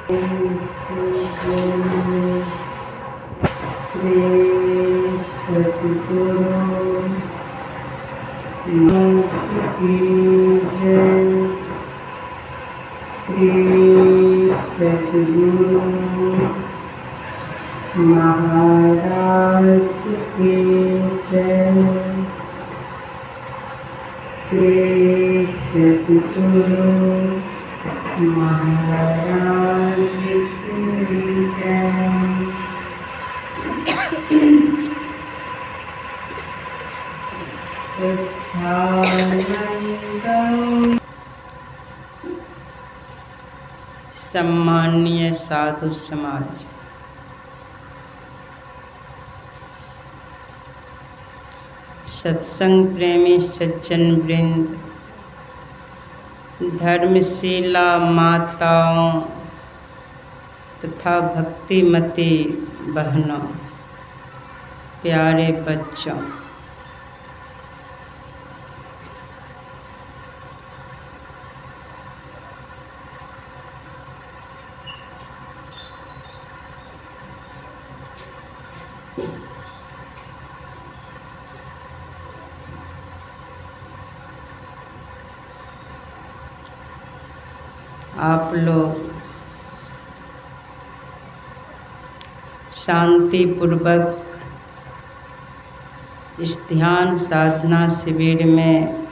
श्री सद्गुरु महाराज की जय। श्री सद्गुरु महाराज की जय। श्री सद्गुरु महाराज की जय। सम्माननीय साधु समाज, सत्संग प्रेमी सज्जन वृंद, धर्मशीला माताओं तथा भक्तिमती बहनों, प्यारे बच्चों, आप लोग शांतिपूर्वक इस ध्यान साधना शिविर में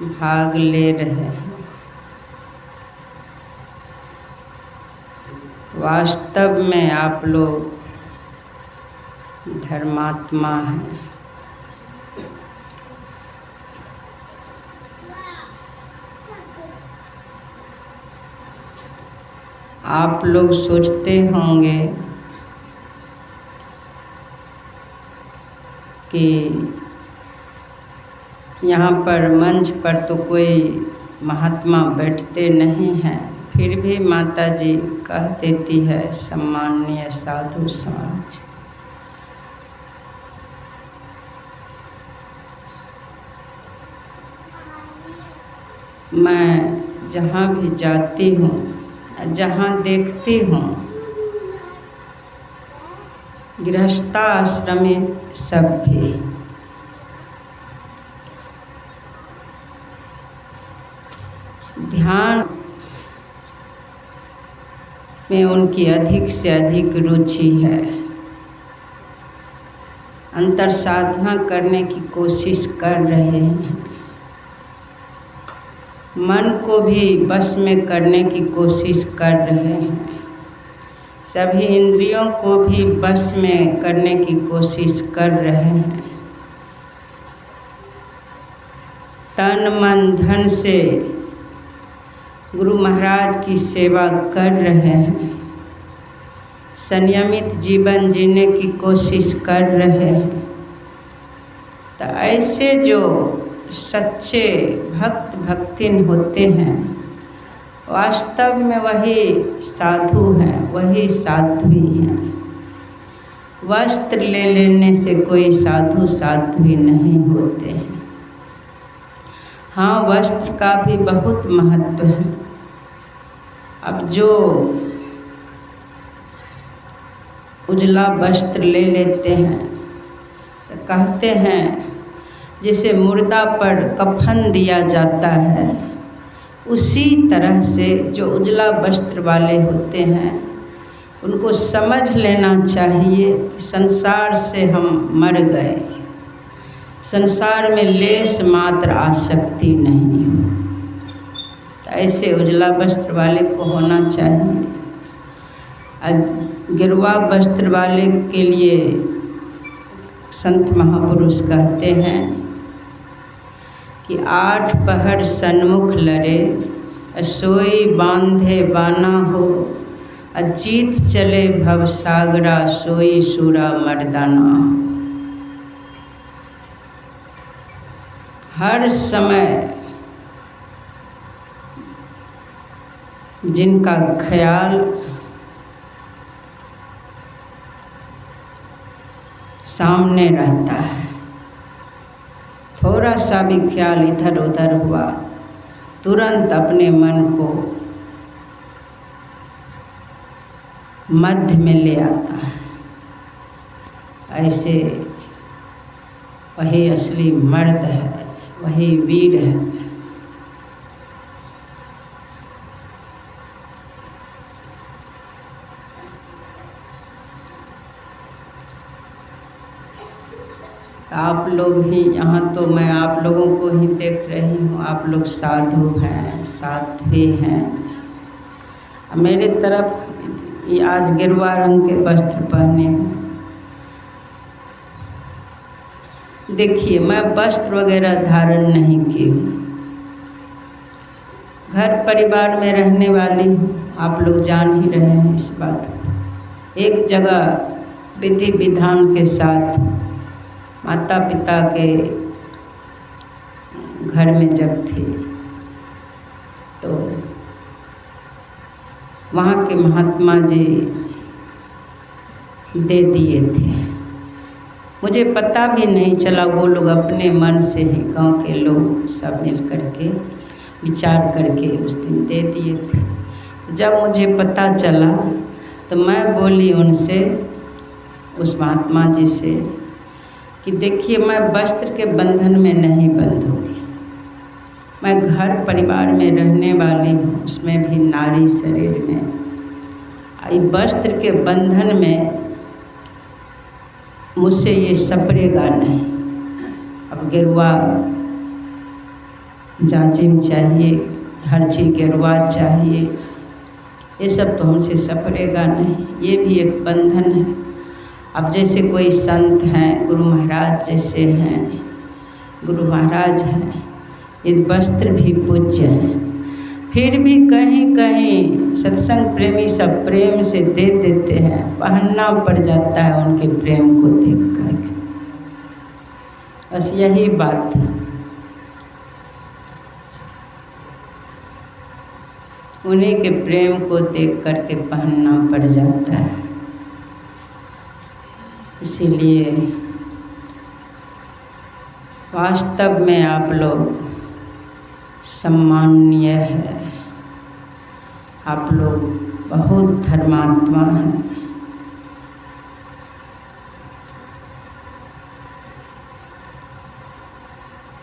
भाग ले रहे हैं। वास्तव में आप लोग धर्मात्मा हैं। आप लोग सोचते होंगे कि यहाँ पर मंच पर तो कोई महात्मा बैठते नहीं हैं, फिर भी माता जी कह देती है सम्माननीय साधु समाज। मैं जहाँ भी जाती हूँ, जहाँ देखती हूँ गृहस्थाश्रमी सब भी ध्यान में उनकी अधिक से अधिक रुचि है। अंतर साधना करने की कोशिश कर रहे हैं, मन को भी बस में करने की कोशिश कर रहे हैं, सभी इंद्रियों को भी बस में करने की कोशिश कर रहे हैं। तन मन धन से गुरु महाराज की सेवा कर रहे हैं, संयमित जीवन जीने की कोशिश कर रहे हैं। तो ऐसे जो सच्चे भक्त भक्तिन होते हैं, वास्तव में वही साधु हैं, वही साध्वी हैं। वस्त्र ले लेने से कोई साधु साध्वी नहीं होते हैं। हाँ, वस्त्र का भी बहुत महत्व है। अब जो उजला वस्त्र ले लेते हैं तो कहते हैं जिसे मुर्दा पर कफन दिया जाता है, उसी तरह से जो उजला वस्त्र वाले होते हैं उनको समझ लेना चाहिए कि संसार से हम मर गए, संसार में लेस मात्र आसक्ति नहीं। ऐसे उजला वस्त्र वाले को होना चाहिए। गिरवा वस्त्र वाले के लिए संत महापुरुष कहते हैं कि 8 पहर सन्मुख लड़े, सोई बांधे बाना हो, अजीत चले भवसागरा, सोई सूरा मर्दाना। हर समय जिनका ख्याल सामने रहता है, थोड़ा सा भी ख्याल इधर उधर हुआ, तुरंत अपने मन को मध्य में ले आता है। ऐसे वही असली मर्द है, वही वीर है। तो आप लोग ही यहाँ, तो मैं आप लोगों को ही देख रही हूँ। आप लोग साधु हैं, साध्वी हैं। मेरे तरफ ये आज गेरुआ रंग के वस्त्र पहने हैं। देखिए, मैं वस्त्र वगैरह धारण नहीं की हूँ, घर परिवार में रहने वाली हूँ। आप लोग जान ही रहे हैं इस बात को। एक जगह विधि विधान के साथ माता पिता के घर में जब थी तो वहाँ के महात्मा जी दे दिए थे। मुझे पता भी नहीं चला, वो लोग अपने मन से ही गांव के लोग सब मिल करके विचार करके उस दिन दे दिए थे। जब मुझे पता चला तो मैं बोली उनसे, उस महात्मा जी से, कि देखिए, मैं वस्त्र के बंधन में नहीं बंधूंगी। मैं घर परिवार में रहने वाली हूँ, उसमें भी नारी शरीर में। वस्त्र के बंधन में मुझसे ये सपरेगा नहीं। अब गेरुआ जाजिम चाहिए, हर चीज़ गेरुआ चाहिए, ये सब तो हमसे सपरेगा नहीं। ये भी एक बंधन है। अब जैसे कोई संत हैं, गुरु महाराज जैसे हैं, गुरु महाराज हैं, ये वस्त्र भी पूज्य हैं। फिर भी कहीं कहीं सत्संग प्रेमी सब प्रेम से दे देते हैं, पहनना पड़ जाता है उनके प्रेम को देख करके। बस यही बात है। उन्हीं के प्रेम को देख करके पहनना पड़ जाता है। इसीलिए वास्तव में आप लोग सम्माननीय है, आप लोग बहुत धर्मात्मा हैं।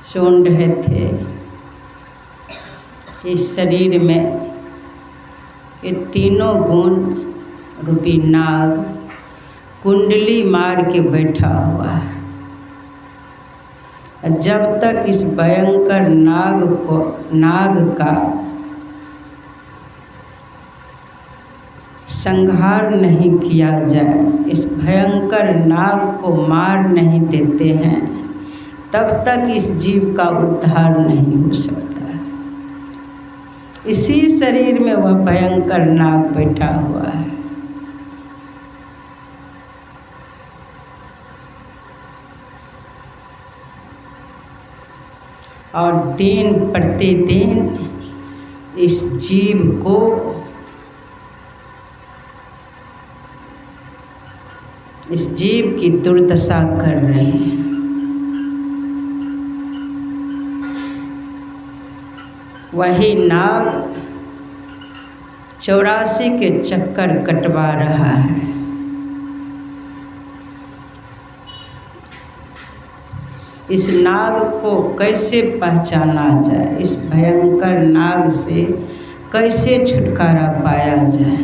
सुन रहे थे इस शरीर में ये तीनों गुण रूपी नाग कुंडली मार के बैठा हुआ है। जब तक इस भयंकर नाग का संहार नहीं किया जाए, इस भयंकर नाग को मार नहीं देते हैं, तब तक इस जीव का उद्धार नहीं हो सकता। इसी शरीर में वह भयंकर नाग बैठा हुआ है। और दिन प्रतिदिन इस जीव को इस जीव की दुर्दशा कर रहे हैं। वही नाग 84 के चक्कर कटवा रहा है। इस नाग को कैसे पहचाना जाए, इस भयंकर नाग से कैसे छुटकारा पाया जाए।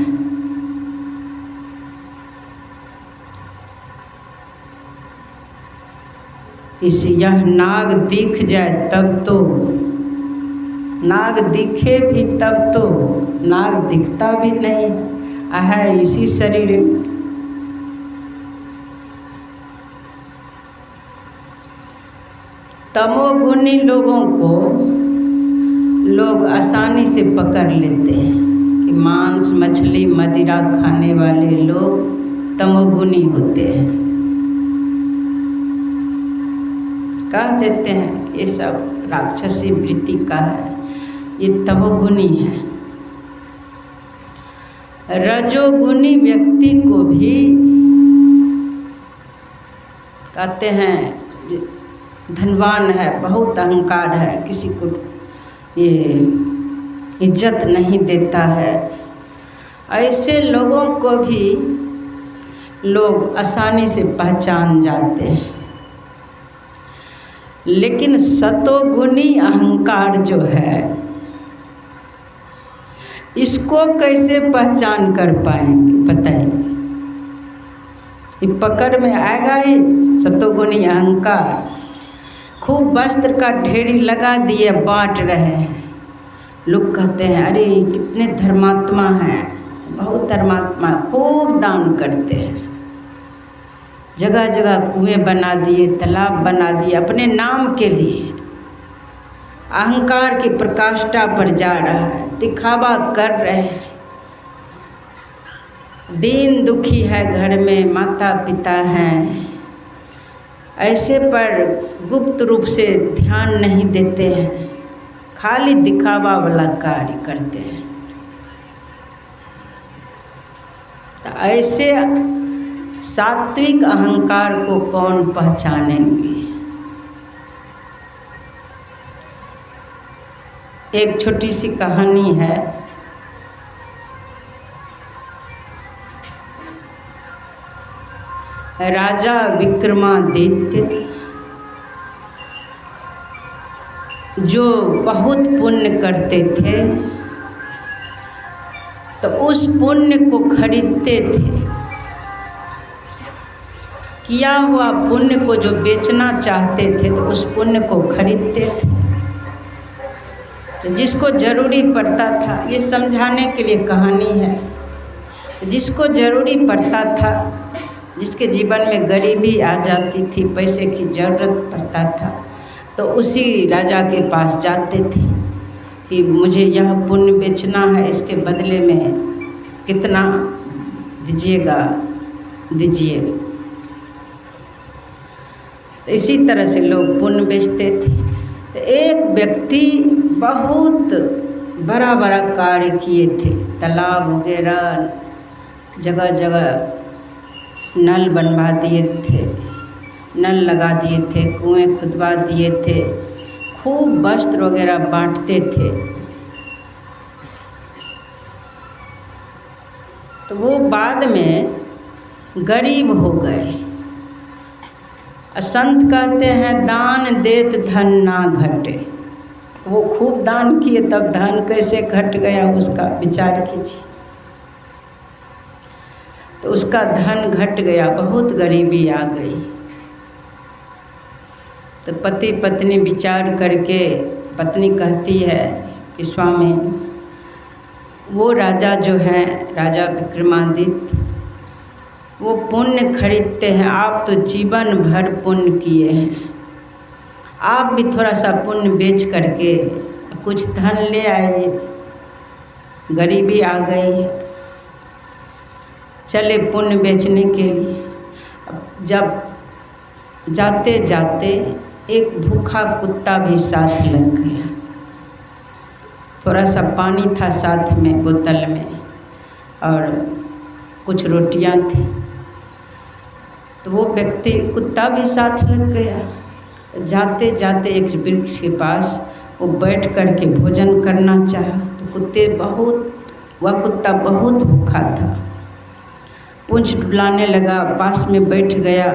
यह नाग दिख जाए तब तो, नाग दिखे भी तब तो, नाग दिखता भी नहीं है इसी शरीर। तमोगुणी लोगों को लोग आसानी से पकड़ लेते हैं कि मांस मछली मदिरा खाने वाले लोग तमोगुणी होते हैं। कह देते हैं ये सब राक्षसी वृत्ति का है, ये तमोगुणी है। रजोगुणी व्यक्ति को भी कहते हैं धनवान है, बहुत अहंकार है, किसी को ये इज्जत नहीं देता है, ऐसे लोगों को भी लोग आसानी से पहचान जाते हैं। लेकिन सतोगुणी अहंकार जो है, इसको कैसे पहचान कर पाएंगे बताइए? ये पकड़ में आएगा ही सतोगुणी अहंकार। खूब वस्त्र का ढेरी लगा दिए, बांट रहे हैं। लोग कहते हैं अरे कितने धर्मात्मा हैं, बहुत धर्मात्मा, खूब दान करते हैं। जगह जगह कुएं बना दिए, तालाब बना दिए अपने नाम के लिए। अहंकार की प्रकाष्ठा पर जा रहा है, दिखावा कर रहे हैं। दीन दुखी है, घर में माता पिता हैं, ऐसे पर गुप्त रूप से ध्यान नहीं देते हैं, खाली दिखावा वाला कार्य करते हैं। तो ऐसे सात्विक अहंकार को कौन पहचानेंगे? एक छोटी सी कहानी है। राजा विक्रमादित्य जो बहुत पुण्य करते थे, तो उस पुण्य को खरीदते थे। किया हुआ पुण्य को जो बेचना चाहते थे, तो उस पुण्य को खरीदते थे। तो जिसको ज़रूरी पड़ता था, ये समझाने के लिए कहानी है, जिसको ज़रूरी पड़ता था, जिसके जीवन में गरीबी आ जाती थी, पैसे की ज़रूरत पड़ता था, तो उसी राजा के पास जाते थे कि मुझे यह पुण्य बेचना है, इसके बदले में कितना दीजिएगा, दीजिए। तो इसी तरह से लोग पुण्य बेचते थे। तो एक व्यक्ति बहुत बड़ा बड़ा कार्य किए थे, तालाब वगैरह जगह जगह नल बनवा दिए थे, नल लगा दिए थे, कुएं खुदवा दिए थे, खूब वस्त्र वगैरह बांटते थे। तो वो बाद में गरीब हो गए। संत कहते हैं दान देत धन ना घटे। वो खूब दान किए, तब धन कैसे घट गया उसका विचार कीजिए। तो उसका धन घट गया, बहुत गरीबी आ गई। तो पति पत्नी विचार करके पत्नी कहती है कि स्वामी, वो राजा जो हैं, राजा विक्रमादित्य, वो पुण्य खरीदते हैं, आप तो जीवन भर पुण्य किए हैं, आप भी थोड़ा सा पुण्य बेच करके कुछ धन ले आइए, गरीबी आ गई है। चले पुण्य बेचने के लिए। जब जाते जाते एक भूखा कुत्ता भी साथ लग गया। थोड़ा सा पानी था साथ में बोतल में, और कुछ रोटियां थी। तो वो व्यक्ति, कुत्ता भी साथ लग गया। तो जाते जाते एक वृक्ष के पास वो बैठ कर के भोजन करना चाहा। तो वह कुत्ता बहुत भूखा था, पूंछ डुलाने लगा, पास में बैठ गया,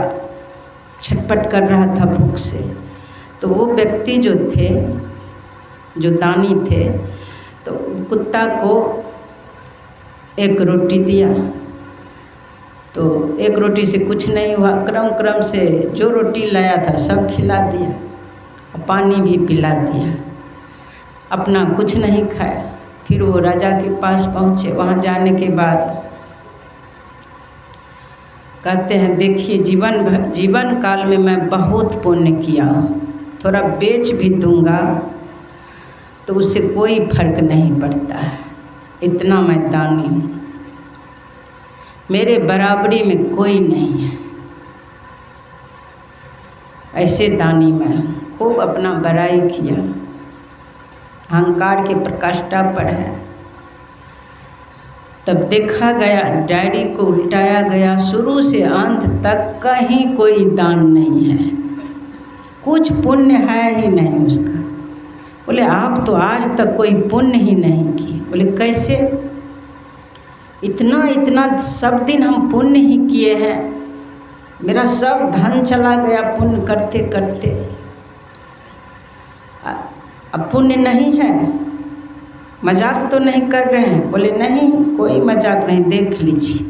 छटपट कर रहा था भूख से। तो वो व्यक्ति जो थे, जो दानी थे, तो कुत्ता को एक रोटी दिया। तो एक रोटी से कुछ नहीं हुआ, क्रम क्रम से जो रोटी लाया था सब खिला दिया, और पानी भी पिला दिया, अपना कुछ नहीं खाया। फिर वो राजा के पास पहुँचे। वहाँ जाने के बाद कहते हैं देखिए, जीवन काल में मैं बहुत पुण्य किया हूँ, थोड़ा बेच भी दूंगा तो उससे कोई फर्क नहीं पड़ता है, इतना मैं दानी हूँ, मेरे बराबरी में कोई नहीं है। ऐसे दानी मैं हूँ। खूब अपना बड़ाई किया, अहंकार के प्रकाष्ठा पर है। तब देखा गया, डायरी को उल्टाया गया, शुरू से अंत तक कहीं कोई दान नहीं है, कुछ पुण्य है ही नहीं उसका। बोले आप तो आज तक कोई पुण्य ही नहीं किए। बोले कैसे? इतना इतना सब दिन हम पुण्य ही किए हैं, मेरा सब धन चला गया पुण्य करते करते। अब पुण्य नहीं है, मजाक तो नहीं कर रहे हैं? बोले नहीं, कोई मजाक नहीं, देख लीजिए,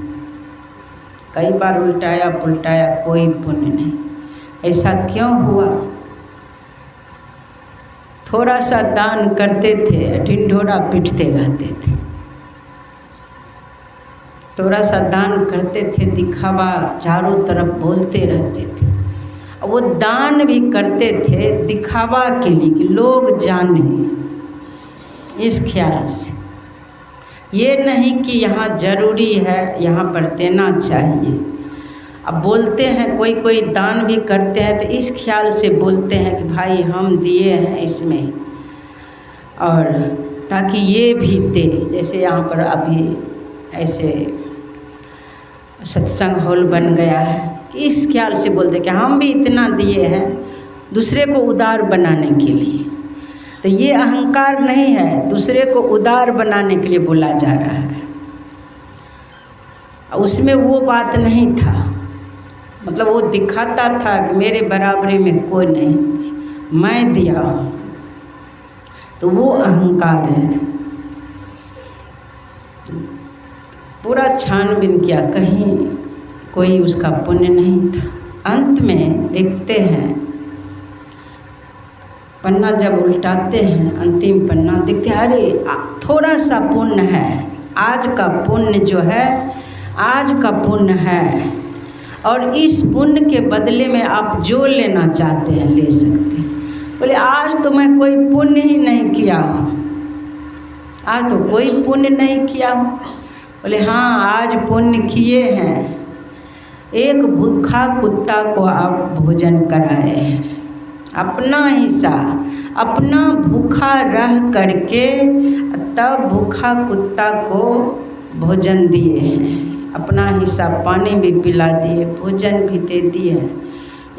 कई बार उल्टाया पुल्टाया, कोई पुण्य नहीं। ऐसा क्यों हुआ? थोड़ा सा दान करते थे, ढिंढोरा पीटते रहते थे। थोड़ा सा दान करते थे, दिखावा चारों तरफ बोलते रहते थे। वो दान भी करते थे दिखावा के लिए कि लोग जाने, इस ख्याल से। ये नहीं कि यहाँ ज़रूरी है, यहाँ पर देना चाहिए। अब बोलते हैं, कोई कोई दान भी करते हैं तो इस ख्याल से बोलते हैं कि भाई हम दिए हैं इसमें, और ताकि ये भी दे। जैसे यहाँ पर अभी ऐसे सत्संग हॉल बन गया है कि इस ख्याल से बोलते हैं कि हम भी इतना दिए हैं दूसरे को उदार बनाने के लिए। तो ये अहंकार नहीं है, दूसरे को उदार बनाने के लिए बोला जा रहा है। उसमें वो बात नहीं था, मतलब वो दिखाता था कि मेरे बराबरी में कोई नहीं, मैं दिया हूँ, तो वो अहंकार है। पूरा छानबीन किया, कहीं कोई उसका पुण्य नहीं था। अंत में देखते हैं, पन्ना जब उल्टाते हैं, अंतिम पन्ना देखते हैं, अरे थोड़ा सा पुण्य है, आज का पुण्य जो है, आज का पुण्य है, और इस पुण्य के बदले में आप जो लेना चाहते हैं ले सकते हैं। बोले आज तो मैं कोई पुण्य ही नहीं किया हूँ, आज तो कोई पुण्य नहीं किया हूँ। बोले हाँ, आज पुण्य किए हैं, एक भूखा कुत्ता को आप भोजन कराए हैं, अपना हिस्सा, अपना भूखा रह करके तब भूखा कुत्ता को भोजन दिए हैं, अपना हिस्सा पानी भी पिला दिए, भोजन भी दे दिए।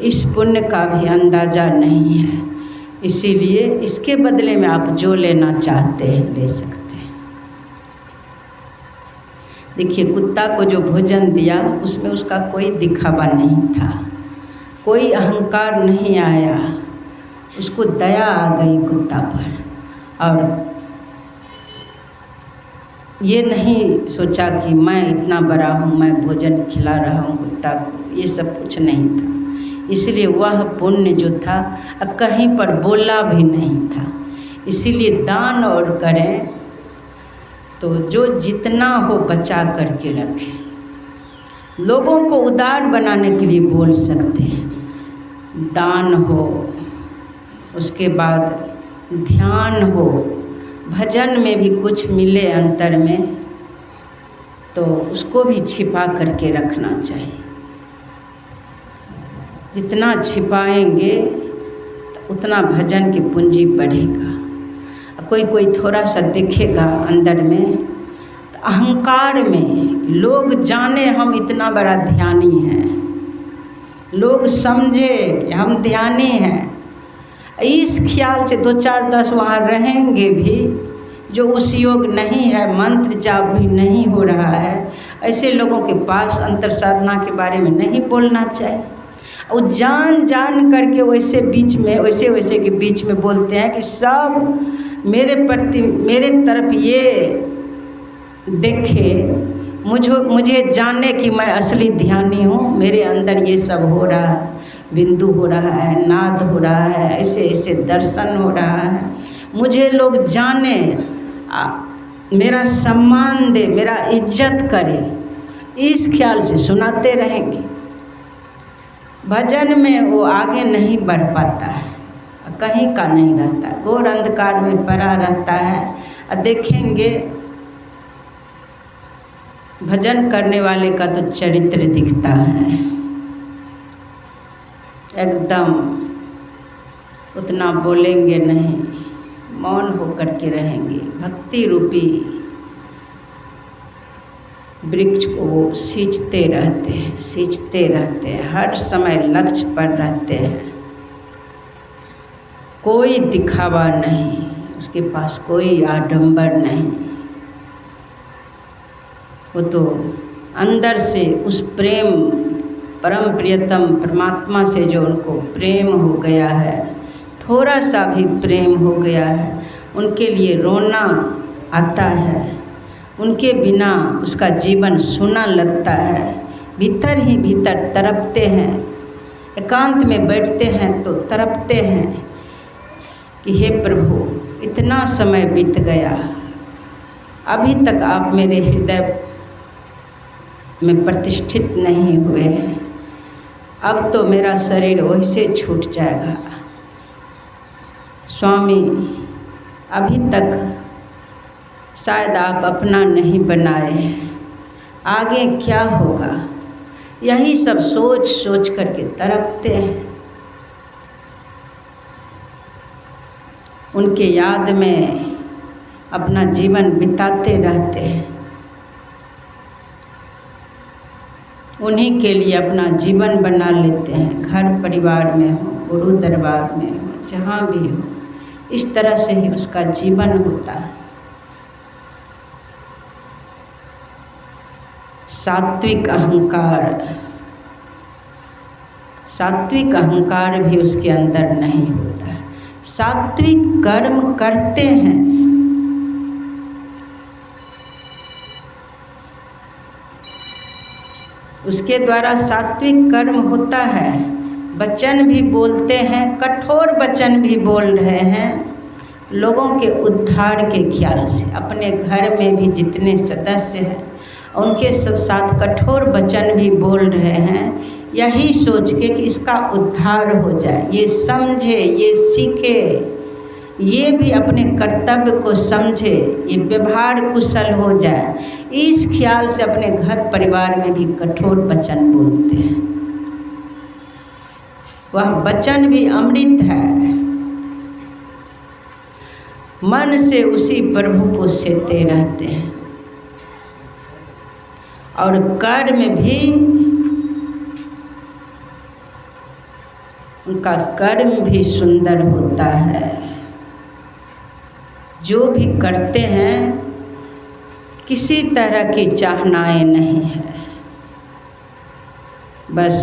इस पुण्य का भी अंदाज़ा नहीं है, इसीलिए इसके बदले में आप जो लेना चाहते हैं ले सकते हैं। देखिए, कुत्ता को जो भोजन दिया उसमें उसका कोई दिखावा नहीं था, कोई अहंकार नहीं आया, उसको दया आ गई कुत्ता पर, और ये नहीं सोचा कि मैं इतना बड़ा हूँ, मैं भोजन खिला रहा हूँ कुत्ता को, ये सब कुछ नहीं था। इसलिए वह पुण्य जो था कहीं पर बोला भी नहीं था। इसीलिए दान और करें तो जो जितना हो बचा करके रखें। लोगों को उदार बनाने के लिए बोल सकते हैं, दान हो, उसके बाद ध्यान हो, भजन में भी कुछ मिले अंतर में तो उसको भी छिपा करके रखना चाहिए। जितना छिपाएंगे तो उतना भजन की पूंजी बढ़ेगा। कोई कोई थोड़ा सा दिखेगा अंदर में, तो अहंकार में लोग जाने हम इतना बड़ा ध्यानी हैं, लोग समझे कि हम ध्यानी हैं, इस ख्याल से 2 4 10 वहाँ रहेंगे भी जो उस योग नहीं है, मंत्र जाप भी नहीं हो रहा है, ऐसे लोगों के पास अंतर साधना के बारे में नहीं बोलना चाहिए। और जान जान करके वैसे बीच में वैसे के बीच में बोलते हैं कि सब मेरे प्रति मेरे तरफ ये देखे, मुझे जाने कि मैं असली ध्यानी हूँ, मेरे अंदर ये सब हो रहा है, बिंदु हो रहा है, नाद हो रहा है, ऐसे ऐसे दर्शन हो रहा है, मुझे लोग जाने, मेरा सम्मान दे, मेरा इज्जत करे, इस ख्याल से सुनाते रहेंगे। भजन में वो आगे नहीं बढ़ पाता है, कहीं का नहीं रहता, घोर अंधकार में पड़ा रहता है। और देखेंगे भजन करने वाले का तो चरित्र दिखता है, एकदम उतना बोलेंगे नहीं, मौन होकर के रहेंगे। भक्ति रूपी वृक्ष को वो सींचते रहते हैं, हर समय लक्ष्य पर रहते हैं, कोई दिखावा नहीं, उसके पास कोई आडंबर नहीं, वो तो अंदर से उस प्रेम परम प्रियतम परमात्मा से जो उनको प्रेम हो गया है, थोड़ा सा भी प्रेम हो गया है, उनके लिए रोना आता है, उनके बिना उसका जीवन सूना लगता है। भीतर ही भीतर तड़पते हैं, एकांत में बैठते हैं तो तड़पते हैं कि हे प्रभु, इतना समय बीत गया, अभी तक आप मेरे हृदय में प्रतिष्ठित नहीं हुए हैं, अब तो मेरा शरीर वैसे छूट जाएगा। स्वामी, अभी तक शायद आप अपना नहीं बनाए हैं, आगे क्या होगा, यही सब सोच सोच करके तड़पते हैं। उनके याद में अपना जीवन बिताते रहते हैं, उन्हीं के लिए अपना जीवन बना लेते हैं। घर परिवार में हो, गुरु दरबार में हो, जहाँ भी हो, इस तरह से ही उसका जीवन होता है। सात्विक अहंकार भी उसके अंदर नहीं होता है। सात्विक कर्म करते हैं, उसके द्वारा सात्विक कर्म होता है। वचन भी बोलते हैं, कठोर वचन भी बोल रहे हैं, लोगों के उद्धार के ख्याल से। अपने घर में भी जितने सदस्य हैं उनके साथ कठोर वचन भी बोल रहे हैं, यही सोच के कि इसका उद्धार हो जाए, ये समझे, ये सीखे, ये भी अपने कर्तव्य को समझे, ये व्यवहार कुशल हो जाए, इस ख्याल से अपने घर परिवार में भी कठोर वचन बोलते हैं। वह वचन भी अमृत है, मन से उसी प्रभु को सेते रहते हैं। और कर्म भी, उनका कर्म भी सुंदर होता है। जो भी करते हैं किसी तरह की चाहनाएं नहीं है, बस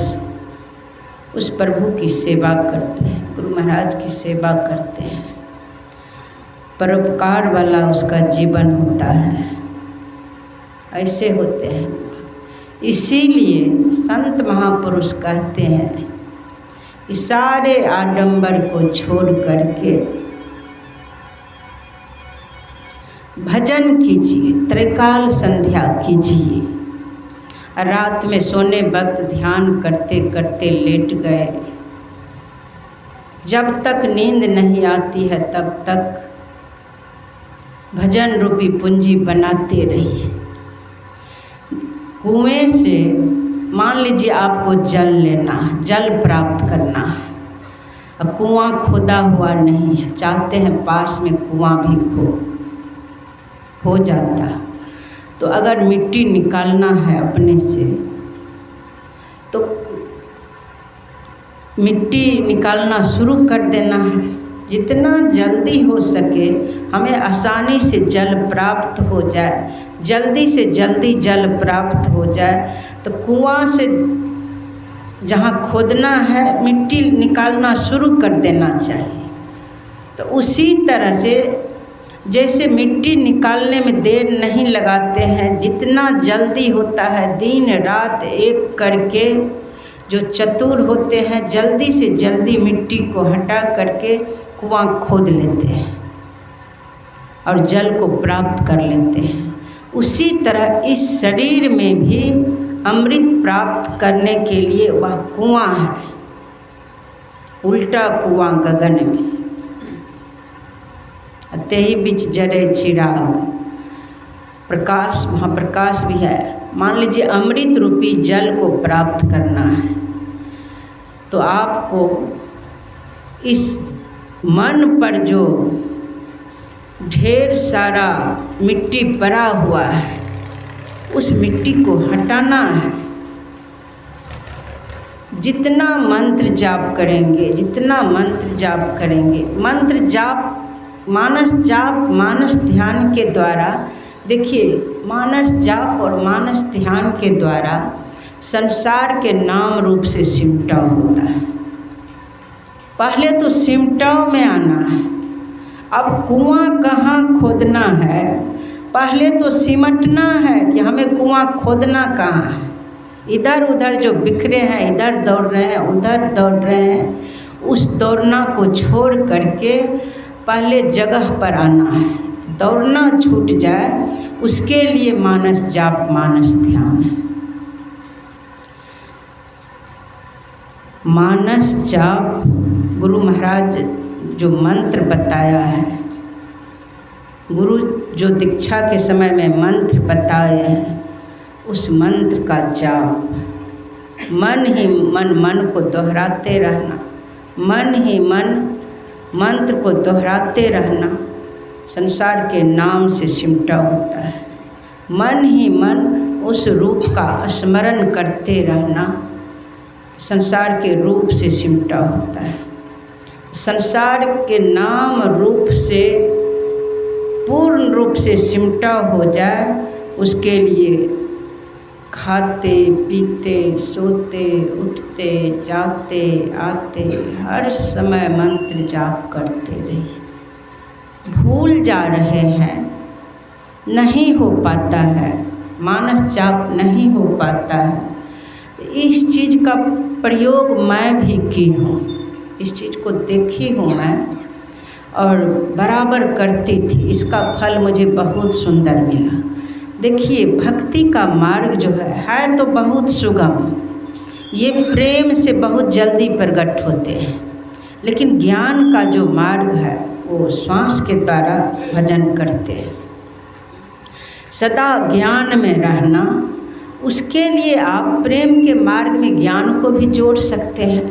उस प्रभु की सेवा करते हैं, गुरु महाराज की सेवा करते हैं। परोपकार वाला उसका जीवन होता है, ऐसे होते हैं। इसीलिए संत महापुरुष कहते हैं कि सारे आडंबर को छोड़ करके भजन कीजिए, त्रैकाल संध्या कीजिए। रात में सोने वक्त ध्यान करते करते लेट गए, जब तक नींद नहीं आती है तब तक भजन रूपी पूंजी बनाते रहिए। कुएं से मान लीजिए आपको जल लेना है, जल प्राप्त करना है, अब कुआं खोदा हुआ नहीं है, चाहते हैं पास में कुआं भी हो जाता, तो अगर मिट्टी निकालना है अपने से तो मिट्टी निकालना शुरू कर देना है। जितना जल्दी हो सके हमें आसानी से जल प्राप्त हो जाए, जल्दी से जल्दी जल प्राप्त हो जाए, तो कुआं से जहाँ खोदना है मिट्टी निकालना शुरू कर देना चाहिए। तो उसी तरह से जैसे मिट्टी निकालने में देर नहीं लगाते हैं, जितना जल्दी होता है, दिन रात एक करके जो चतुर होते हैं जल्दी से जल्दी मिट्टी को हटा करके कुआं खोद लेते हैं और जल को प्राप्त कर लेते हैं। उसी तरह इस शरीर में भी अमृत प्राप्त करने के लिए वह कुआं है, उल्टा कुआं गगन में। तेहि बीच जड़े चिराग, प्रकाश, वहाँ प्रकाश भी है। मान लीजिए अमृत रूपी जल को प्राप्त करना है तो आपको इस मन पर जो ढेर सारा मिट्टी पड़ा हुआ है उस मिट्टी को हटाना है। जितना मंत्र जाप करेंगे, जितना मंत्र जाप करेंगे, मंत्र जाप मानस ध्यान के द्वारा देखिए, मानस जाप और मानस ध्यान के द्वारा संसार के नाम रूप से सिमटाव होता है। पहले तो सिमटाव में आना है। अब कुआं कहाँ खोदना है, पहले तो सिमटना है कि हमें कुआं खोदना कहाँ है। इधर उधर जो बिखरे हैं, इधर दौड़ रहे हैं, उधर दौड़ रहे हैं, उस दौड़ना को छोड़ करके पहले जगह पर आना है। दौड़ना छूट जाए, उसके लिए मानस जाप मानस ध्यान है। मानस जाप गुरु महाराज जो मंत्र बताया है, गुरु जो दीक्षा के समय में मंत्र बताए हैं, उस मंत्र का जाप मन ही मन को दोहराते रहना, मन ही मन मंत्र को दोहराते रहना संसार के नाम से सिमटा होता है। मन ही मन उस रूप का स्मरण करते रहना संसार के रूप से सिमटा होता है। संसार के नाम रूप से पूर्ण रूप से सिमटा हो जाए, उसके लिए खाते पीते सोते उठते जाते आते हर समय मंत्र जाप करते रहिए। भूल जा रहे हैं, नहीं हो पाता है, मानस जाप नहीं हो पाता है। इस चीज़ का प्रयोग मैं भी की हूँ, इस चीज़ को देखी हूँ मैं और बराबर करती थी। इसका फल मुझे बहुत सुंदर मिला। देखिए, भक्ति का मार्ग जो है तो बहुत सुगम, ये प्रेम से बहुत जल्दी प्रकट होते हैं। लेकिन ज्ञान का जो मार्ग है वो श्वास के द्वारा भजन करते हैं। सदा ज्ञान में रहना, उसके लिए आप प्रेम के मार्ग में ज्ञान को भी जोड़ सकते हैं।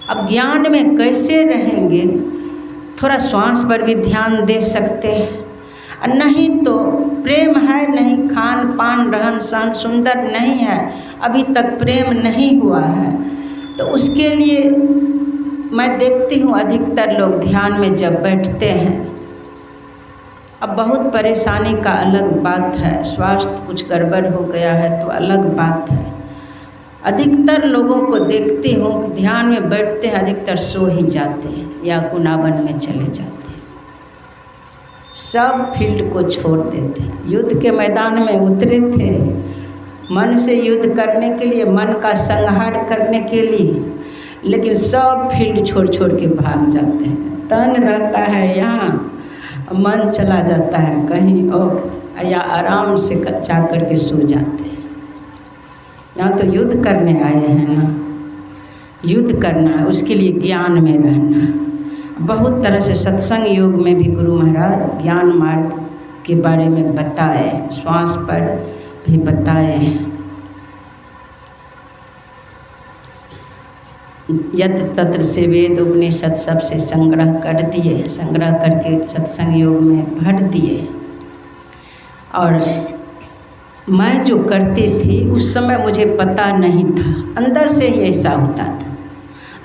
अब ज्ञान में कैसे रहेंगे, थोड़ा श्वास पर भी ध्यान दे सकते हैं। और नहीं तो प्रेम है नहीं, खान पान रहन सहन सुंदर नहीं है, अभी तक प्रेम नहीं हुआ है, तो उसके लिए मैं देखती हूँ अधिकतर लोग ध्यान में जब बैठते हैं, अब बहुत परेशानी का अलग बात है, स्वास्थ्य कुछ गड़बड़ हो गया है तो अलग बात है। अधिकतर लोगों को देखती हूँ ध्यान में बैठते हैं, अधिकतर सो ही जाते हैं या कुनावन में चले जाते हैं, सब फील्ड को छोड़ देते हैं। युद्ध के मैदान में उतरे थे मन से युद्ध करने के लिए, मन का संहार करने के लिए, लेकिन सब फील्ड छोड़ छोड़ के भाग जाते हैं। तन रहता है यहाँ, मन चला जाता है कहीं और, या आराम से जा कर के सो जाते हैं। यहाँ तो युद्ध करने आए हैं ना, युद्ध करना है, उसके लिए ज्ञान में रहना है। बहुत तरह से सत्संग योग में भी गुरु महाराज ज्ञान मार्ग के बारे में बताए, श्वास पर भी बताए हैं। यत्र तत्र से वेद उपनिषद सब से संग्रह कर दिए, संग्रह करके सत्संग योग में भर दिए। और मैं जो करती थी उस समय मुझे पता नहीं था, अंदर से ही ऐसा होता था।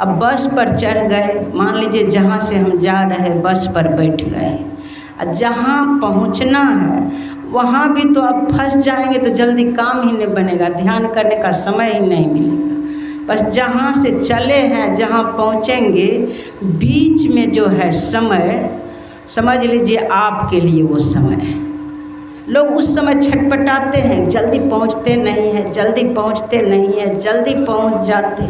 अब बस पर चढ़ गए, मान लीजिए जहाँ से हम जा रहे बस पर बैठ गए, और जहाँ पहुँचना है वहाँ भी तो अब फंस जाएंगे तो जल्दी काम ही नहीं बनेगा, ध्यान करने का समय ही नहीं मिलेगा। बस जहाँ से चले हैं जहाँ पहुँचेंगे, बीच में जो है समय, समझ लीजिए आपके लिए वो समय है। लोग उस समय छटपटाते हैं, जल्दी पहुँचते नहीं हैं, जल्दी पहुँचते नहीं हैं, जल्दी पहुँच जाते,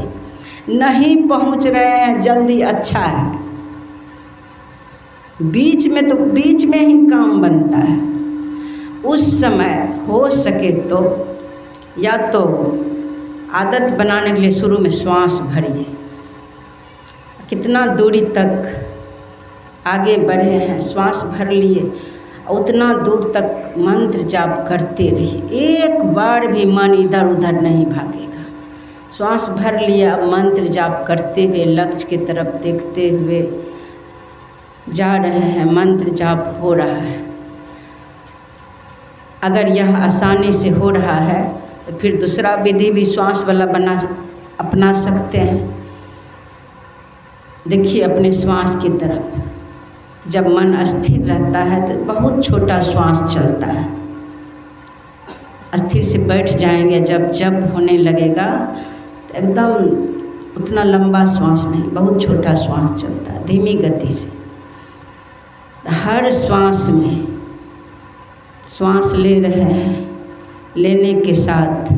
नहीं पहुँच रहे हैं जल्दी, अच्छा है। बीच में तो बीच में ही काम बनता है। उस समय हो सके तो या तो आदत बनाने के लिए शुरू में श्वास भरिए, कितना दूरी तक आगे बढ़े हैं श्वास भर लिए, उतना दूर तक मंत्र जाप करते रहिए। एक बार भी मन इधर उधर नहीं भागेगा। श्वास भर लिया, अब मंत्र जाप करते हुए लक्ष्य की तरफ देखते हुए जा रहे हैं, मंत्र जाप हो रहा है। अगर यह आसानी से हो रहा है तो फिर दूसरा विधि भी श्वास वाला अपना सकते हैं। देखिए अपने श्वास की तरफ, जब मन अस्थिर रहता है तो बहुत छोटा श्वास चलता है, अस्थिर से बैठ जाएंगे, जब जब होने लगेगा तो एकदम उतना लंबा श्वास नहीं, बहुत छोटा श्वास चलता है धीमी गति से। हर श्वास में श्वास ले रहे हैं, लेने के साथ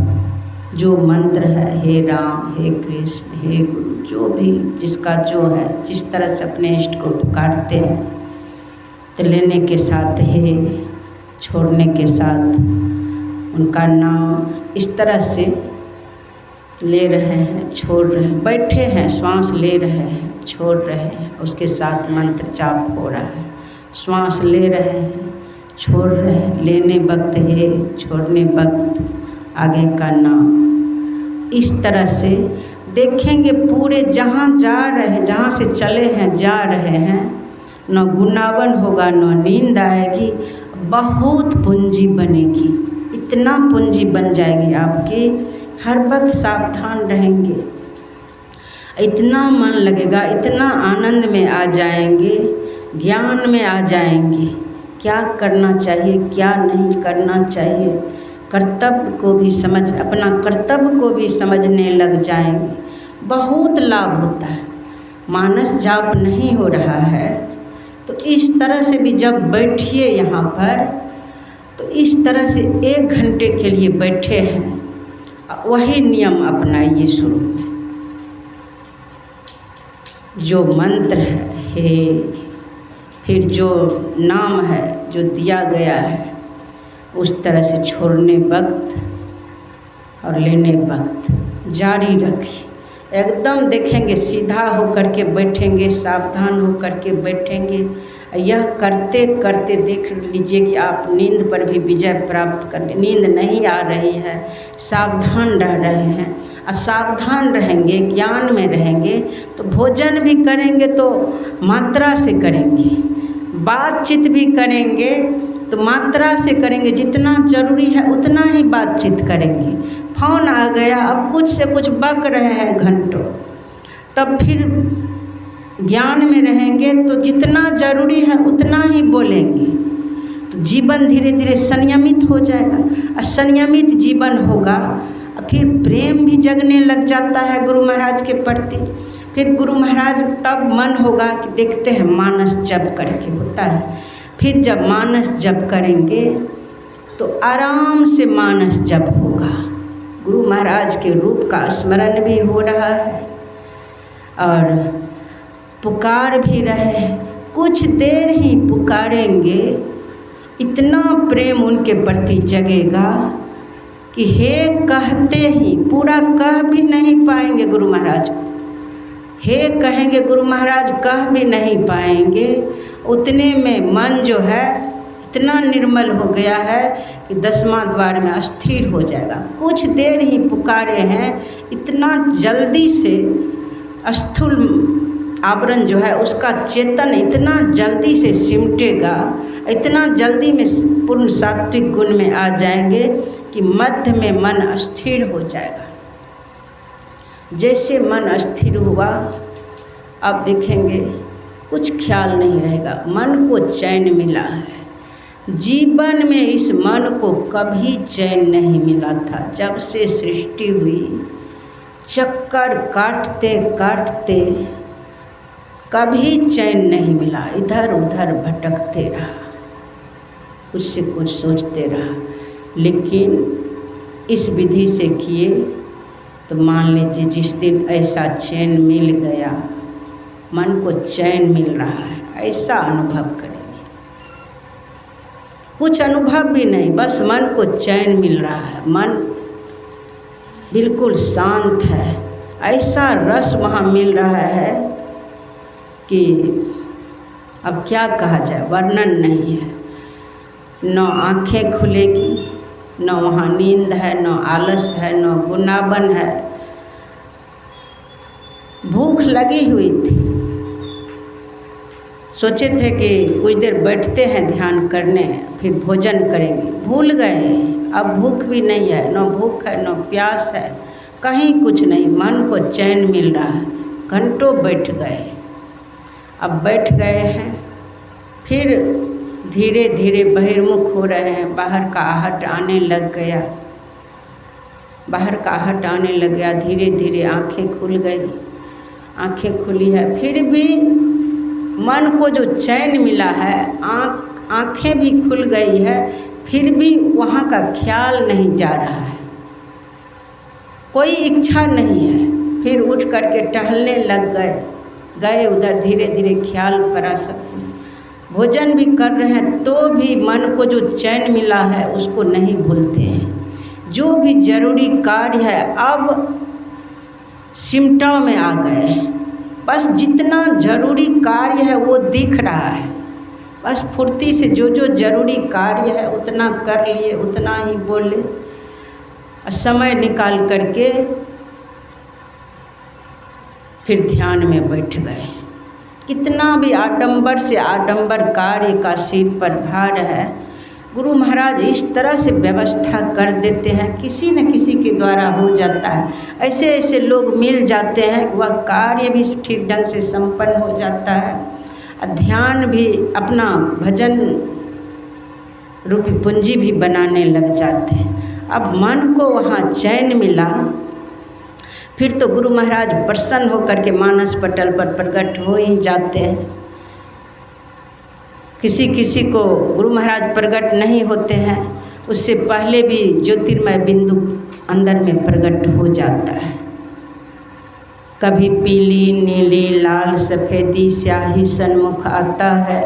जो मंत्र है, हे राम, हे कृष्ण, हे गुरु, जो भी जिसका जो है, जिस तरह से अपने इष्ट को पुकारते हैं, तो लेने के साथ हे, छोड़ने के साथ उनका नाम, इस तरह से ले रहे हैं, छोड़ रहे हैं, बैठे हैं, श्वास ले रहे हैं, छोड़ रहे हैं, उसके साथ मंत्र जाप हो रहा है। श्वास ले रहे हैं, छोड़ रहे हैं, लेने वक्त हे, छोड़ने वक्त आगे का नाम। इस तरह से देखेंगे पूरे जहाँ जा रहे हैं, जहाँ से चले हैं, जा रहे हैं, न गुनावन होगा, न नींद आएगी, बहुत पूंजी बनेगी, इतना पूंजी बन जाएगी आपकी। हर वक्त सावधान रहेंगे, इतना मन लगेगा, इतना आनंद में आ जाएंगे, ज्ञान में आ जाएंगे, क्या करना चाहिए, क्या नहीं करना चाहिए, कर्तव्य को भी अपना कर्तव्य को भी समझने लग जाएंगे। बहुत लाभ होता है। मानस जाप नहीं हो रहा है तो इस तरह से भी जब बैठिए यहाँ पर, तो इस तरह से 1 घंटे के लिए बैठे हैं, वही नियम अपनाइए। शुरू में जो मंत्र है, फिर जो नाम है जो दिया गया है, उस तरह से छोड़ने वक्त और लेने वक्त जारी रखिए। एकदम देखेंगे, सीधा होकर के बैठेंगे, सावधान होकर के बैठेंगे। यह करते करते देख लीजिए कि आप नींद पर भी विजय प्राप्त कर, नींद नहीं आ रही है, सावधान रह रहे हैं। असावधान रहेंगे, ज्ञान में रहेंगे तो भोजन भी करेंगे तो मात्रा से करेंगे, बातचीत भी करेंगे तो मात्रा से करेंगे, जितना जरूरी है उतना ही बातचीत करेंगे। फोन आ गया, अब कुछ से कुछ बक रहे हैं घंटों, तब फिर ज्ञान में रहेंगे तो जितना जरूरी है उतना ही बोलेंगे, तो जीवन धीरे धीरे संयमित हो जाएगा। और संयमित जीवन होगा, फिर प्रेम भी जगने लग जाता है गुरु महाराज के प्रति। फिर गुरु महाराज तब मन होगा कि देखते हैं मानस जप करके होता है। फिर जब मानस जप करेंगे तो आराम से मानस जप होगा, गुरु महाराज के रूप का स्मरण भी हो रहा है और पुकार भी रहे हैं। कुछ देर ही पुकारेंगे, इतना प्रेम उनके प्रति जगेगा कि हे कहते ही पूरा कह भी नहीं पाएंगे गुरु महाराज को, हे कहेंगे गुरु महाराज कह भी नहीं पाएंगे। उतने में मन जो है इतना निर्मल हो गया है कि 10वां द्वार में अस्थिर हो जाएगा। कुछ देर ही पुकारे हैं, इतना जल्दी से स्थूल आवरण जो है उसका चेतन इतना जल्दी से सिमटेगा, इतना जल्दी में पूर्ण सात्विक गुण में आ जाएंगे कि मध्य में मन अस्थिर हो जाएगा। जैसे मन अस्थिर हुआ, आप देखेंगे कुछ ख्याल नहीं रहेगा, मन को चैन मिला है। जीवन में इस मन को कभी चैन नहीं मिला था। जब से सृष्टि हुई, चक्कर काटते काटते कभी चैन नहीं मिला, इधर उधर भटकते रहा, कुछ से कुछ सोचते रहा। लेकिन इस विधि से किए तो मान लीजिए जिस दिन ऐसा चैन मिल गया, मन को चैन मिल रहा है, ऐसा अनुभव करेंगे। कुछ अनुभव भी नहीं, बस मन को चैन मिल रहा है, मन बिल्कुल शांत है, ऐसा रस वहाँ मिल रहा है कि अब क्या कहा जाए, वर्णन नहीं है। न आँखें खुलेगी, न वहाँ नींद है, न आलस है, न गुनाबन है। भूख लगी हुई थी, सोचे थे कि कुछ देर बैठते हैं ध्यान करने, फिर भोजन करेंगे, भूल गए। अब भूख भी नहीं है, न भूख है, न प्यास है, कहीं कुछ नहीं, मन को चैन मिल रहा है। घंटों बैठ गए, अब बैठ गए हैं, फिर धीरे धीरे बहिर्मुख हो रहे हैं, बाहर का आहट आने लग गया। बाहर का आहट आने लग गया। धीरे धीरे आंखें खुल गई। आंखें खुली है, फिर भी मन को जो चैन मिला है, आंखें भी खुल गई है, फिर भी वहाँ का ख्याल नहीं जा रहा है, कोई इच्छा नहीं है। फिर उठ करके टहलने लग गए उधर। धीरे धीरे ख्याल पड़ा सब। भोजन भी कर रहे हैं तो भी मन को जो चैन मिला है उसको नहीं भूलते हैं। जो भी जरूरी कार्य है अब सिमटा में आ गए। बस जितना जरूरी कार्य है वो दिख रहा है, बस फुर्ती से जो जो जरूरी कार्य है उतना कर लिए, उतना ही बोले, समय निकाल करके फिर ध्यान में बैठ गए। कितना भी आडंबर से आडंबर कार्य का सिर पर भार है, गुरु महाराज इस तरह से व्यवस्था कर देते हैं, किसी न किसी के द्वारा हो जाता है। ऐसे ऐसे लोग मिल जाते हैं, वह कार्य भी ठीक ढंग से संपन्न हो जाता है। ध्यान भी अपना भजन रूपी पूंजी भी बनाने लग जाते हैं। अब मन को वहाँ चैन मिला, फिर तो गुरु महाराज प्रसन्न होकर के मानस पटल पर प्रकट हो ही जाते हैं। किसी किसी को गुरु महाराज प्रकट नहीं होते हैं, उससे पहले भी ज्योतिर्मय बिंदु अंदर में प्रकट हो जाता है। कभी पीली नीली लाल सफ़ेदी स्याही सन्मुख आता है,